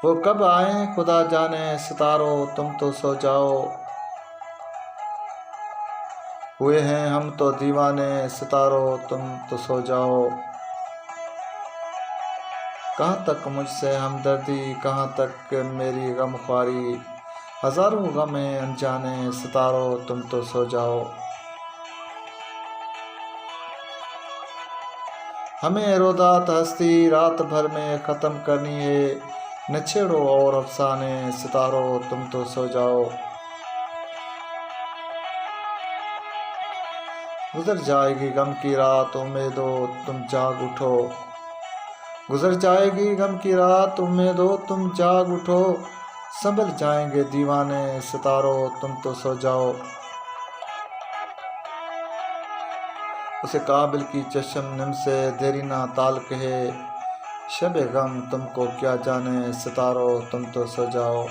वो कब आए खुदा जाने, सितारो तुम तो सो जाओ। हुए हैं हम तो दीवाने, सितारो तुम तो सो जाओ। कहाँ तक मुझसे हमदर्दी, कहाँ तक मेरी गमख्वारी। हजारों गम हैं अनजाने, सितारो तुम तो सो जाओ। हमें रोदात हस्ती रात भर में ख़त्म करनी है। न छेड़ो और अफसाने, सितारो तुम तो सो जाओ। गुजर जाएगी गम की रात, उम्मीदो तुम जाग उठो। गुजर जाएगी गम की रात, उम्मीदो तुम जाग उठो। संभल जाएंगे दीवाने, सितारो तुम तो सो जाओ। उसे काबिल की चश्म निम से देरी ना ताल कहे। शबे गम तुमको क्या जाने, सितारो तुम तो सो जाओ।